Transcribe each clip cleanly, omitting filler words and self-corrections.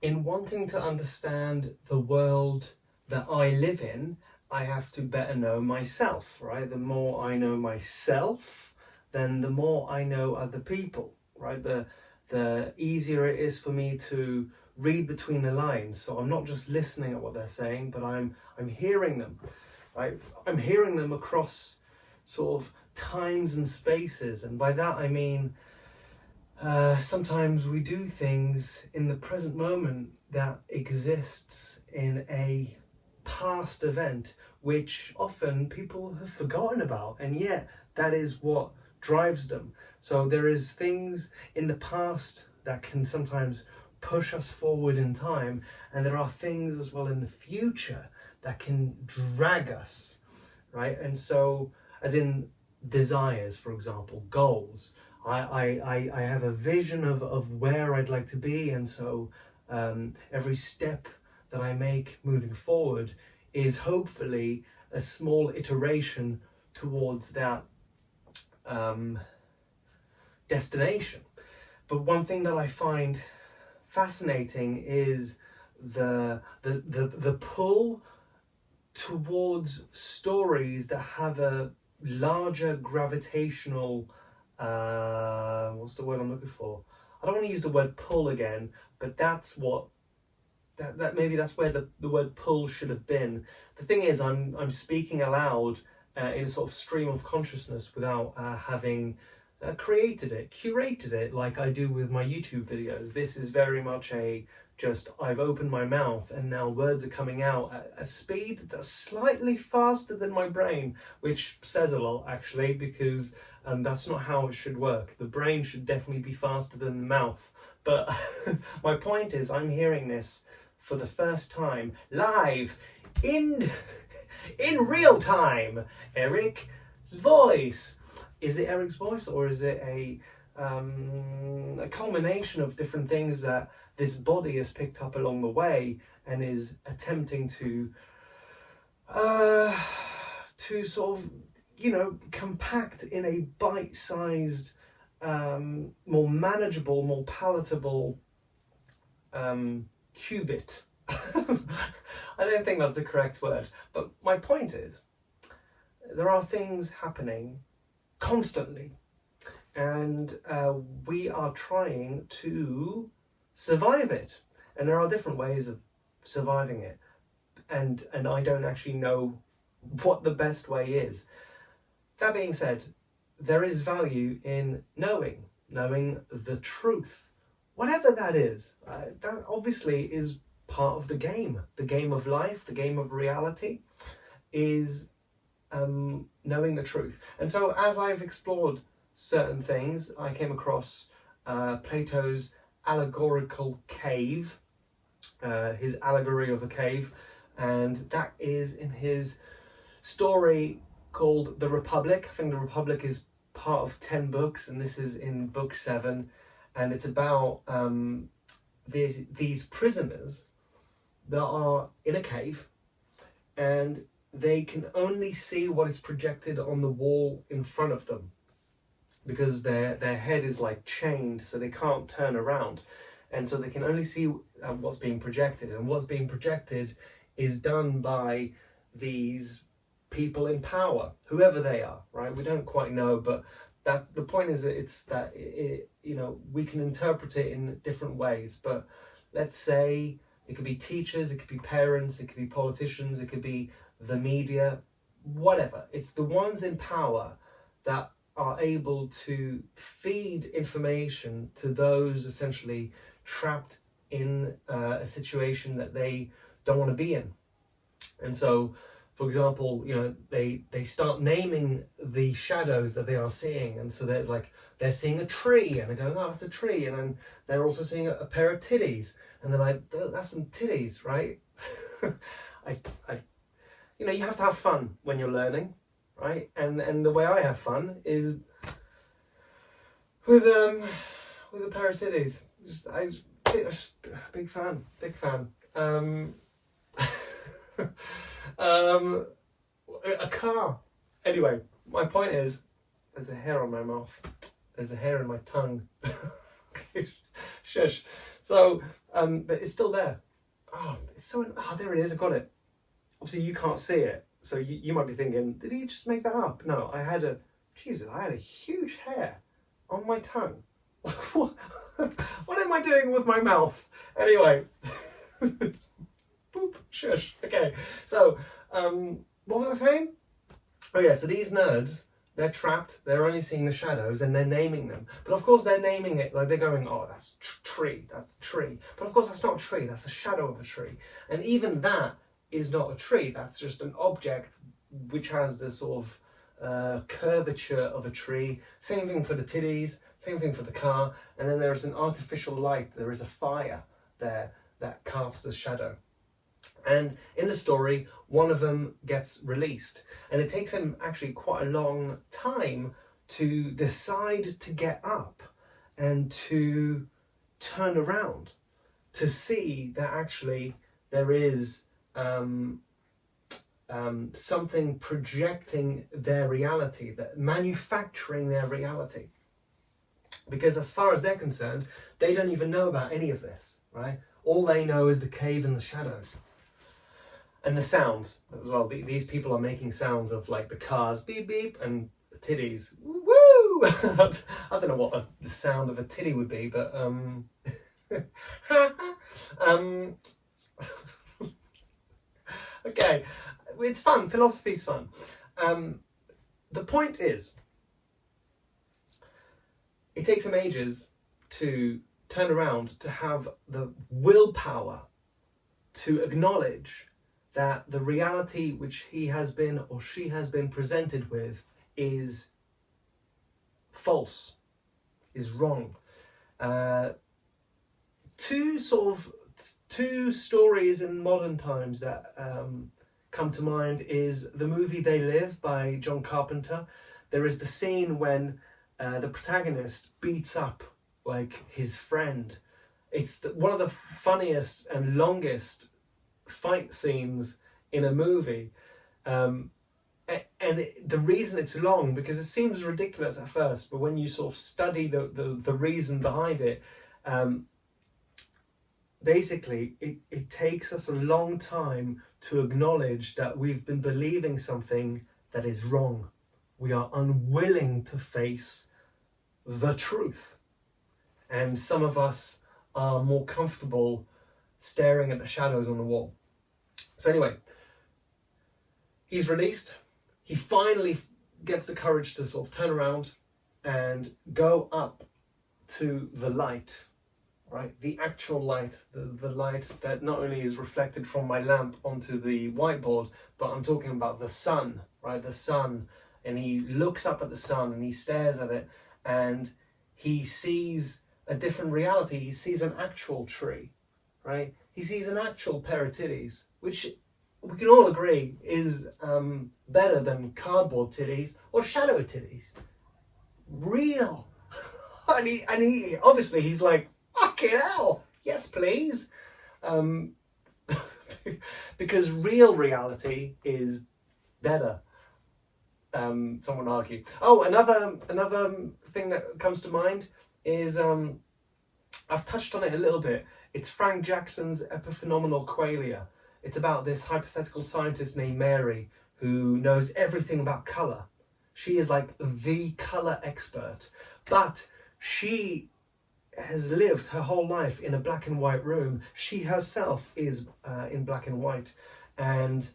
in wanting to understand the world that I live in, I have to better know myself, right? The more I know myself, then the more I know other people, right? The easier it is for me to read between the lines. So I'm not just listening at what they're saying, but I'm hearing them, right? I'm hearing them across sort of times and spaces, and by that I mean sometimes we do things in the present moment that exists in a past event which often people have forgotten about, and yet that is what drives them. So there is things in the past that can sometimes push us forward in time, and there are things as well in the future that can drag us, right? And so, as in desires, for example, goals, I have a vision of where I'd like to be, and so every step that I make moving forward is hopefully a small iteration towards that destination. But one thing that I find fascinating is the pull towards stories that have a larger gravitational what's the word I'm looking for? I don't want to use the word pull again, but that's what that maybe that's where the word pull should have been. The thing is, I'm speaking aloud in a sort of stream of consciousness without having created it, curated it like I do with my YouTube videos. This is very much just I've opened my mouth and now words are coming out at a speed that's slightly faster than my brain, which says a lot actually, because that's not how it should work. The brain should definitely be faster than the mouth. But my point is, I'm hearing this for the first time live in real time. Eric's voice. Is it Eric's voice, or is it a culmination of different things that this body has picked up along the way and is attempting to sort of, compact in a bite-sized, more manageable, more palatable qubit. I don't think that's the correct word, but my point is, there are things happening constantly, and we are trying to survive it, and there are different ways of surviving it, and I don't actually know what the best way is. That being said, there is value in knowing the truth, whatever that is. That obviously is part of the game of life, the game of reality, is knowing the truth. And so as I've explored certain things, I came across Plato's allegorical cave, his allegory of a cave, and that is in his story called The Republic. I think The Republic is part of 10 books, and this is in book 7, and it's about these prisoners that are in a cave, and they can only see what is projected on the wall in front of them, because their head is like chained, so they can't turn around, and so they can only see what's being projected, and what's being projected is done by these people in power, whoever they are, right? We don't quite know, but that the point is that we can interpret it in different ways. But let's say it could be teachers, it could be parents, it could be politicians, it could be the media, whatever. It's the ones in power that are able to feed information to those essentially trapped in a situation that they don't want to be in. And so, for example, they start naming the shadows that they are seeing, and so they're seeing a tree, and they go, "Oh, that's a tree," and then they're also seeing a pair of titties, and they're like, "That's some titties, right?" You have to have fun when you're learning, right? And the way I have fun is with a pair of titties. Just big fan. A car. Anyway, my point is, there's a hair on my mouth. There's a hair in my tongue. Shush. So, But it's still there. Oh, it's so. Oh, there it is. I got it. Obviously, you can't see it, so you might be thinking, did he just make that up? No, I had a huge hair on my tongue. What am I doing with my mouth? Anyway, boop, shush. Okay, so what was I saying? Oh yeah, so these nerds, they're trapped. They're only seeing the shadows, and they're naming them. But of course, they're naming it like they're going, "Oh, that's tree. That's a tree." But of course, that's not a tree. That's a shadow of a tree. And even that is not a tree. That's just an object which has the sort of curvature of a tree. Same thing for the titties. Same thing for the car. And then there is an artificial light. There is a fire there that casts a shadow. And in the story, one of them gets released, and it takes him actually quite a long time to decide to get up and to turn around to see that actually there is something projecting their reality, that manufacturing their reality. Because as far as they're concerned, they don't even know about any of this, right? All they know is the cave and the shadows. And the sounds as well. These people are making sounds of like the cars beep beep and the titties woo. I don't know what the sound of a titty would be, but okay, it's fun. Philosophy's fun. The point is, it takes him ages to turn around, to have the willpower to acknowledge that the reality which he has been or she has been presented with is false, is wrong. Two stories in modern times that come to mind is the movie They Live by John Carpenter. There is the scene when the protagonist beats up like his friend. It's one of the funniest and longest fight scenes in a movie, and the reason it's long, because it seems ridiculous at first, but when you sort of study the reason behind it, basically it takes us a long time to acknowledge that we've been believing something that is wrong. We are unwilling to face the truth, and some of us are more comfortable staring at the shadows on the wall. So anyway, he's released. He finally gets the courage to sort of turn around and go up to the light, right? The actual light, the light that not only is reflected from my lamp onto the whiteboard, but I'm talking about the sun, right? The sun. And he looks up at the sun and he stares at it, and he sees a different reality. He sees an actual tree, right? He sees an actual pair of titties, which we can all agree is better than cardboard titties or shadow titties. Real. and he obviously he's like, fucking hell, yes please. Because real reality is better. Someone argue. Oh, another thing that comes to mind is I've touched on it a little bit. It's Frank Jackson's Epiphenomenal Qualia. It's about this hypothetical scientist named Mary who knows everything about colour. She is like the colour expert, but she has lived her whole life in a black and white room. She herself is in black and white, and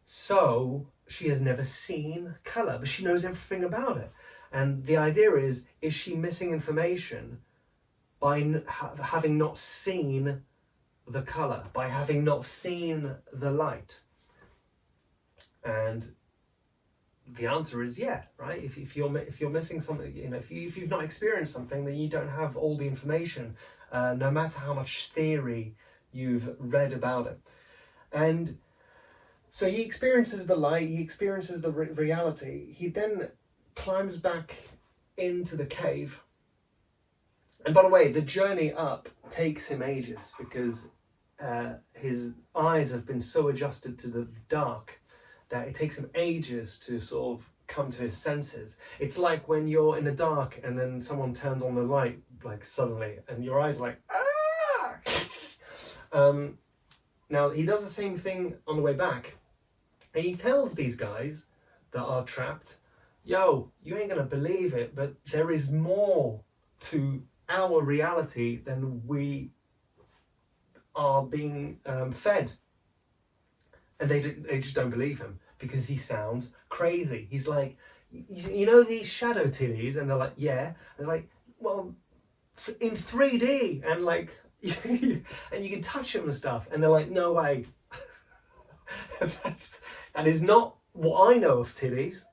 so she has never seen colour, but she knows everything about it. And the idea is she missing information by having not seen the colour, by having not seen the light? And the answer is yeah, right? If you're missing something, if you've not experienced something, then you don't have all the information, no matter how much theory you've read about it. And so he experiences the light, he experiences the reality. He then climbs back into the cave. And by the way, the journey up takes him ages because his eyes have been so adjusted to the dark that it takes him ages to sort of come to his senses. It's like when you're in the dark and then someone turns on the light like suddenly and your eyes are like, ah! Now, he does the same thing on the way back. And he tells these guys that are trapped, yo, you ain't going to believe it, but there is more to our reality than we are being fed. And they just don't believe him because he sounds crazy. He's like, you know these shadow titties? And they're like, yeah. And they're like, well, in 3D, and like, and you can touch them and stuff. And they're like, no way. That is not what I know of titties.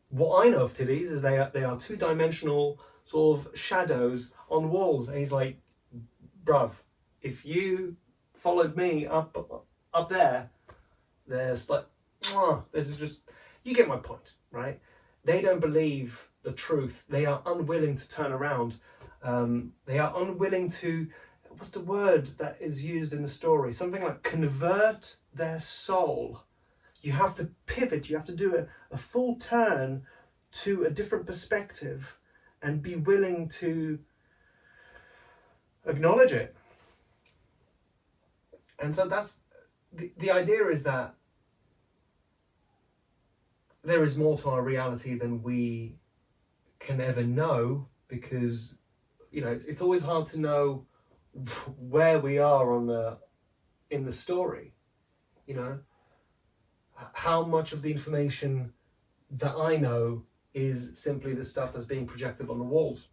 What I know of titties is they are two-dimensional sort of shadows on walls. And he's like, bruv, if you followed me up there, there's like, there's just, you get my point, right? They don't believe the truth. They are unwilling to turn around. They are unwilling to, what's the word that is used in the story? Something like convert their soul. You have to pivot. You have to do a full turn to a different perspective and be willing to acknowledge it. And so that's the idea, is that there is more to our reality than we can ever know, because it's always hard to know where we are in the story. How much of the information that I know is simply the stuff that's being projected on the walls.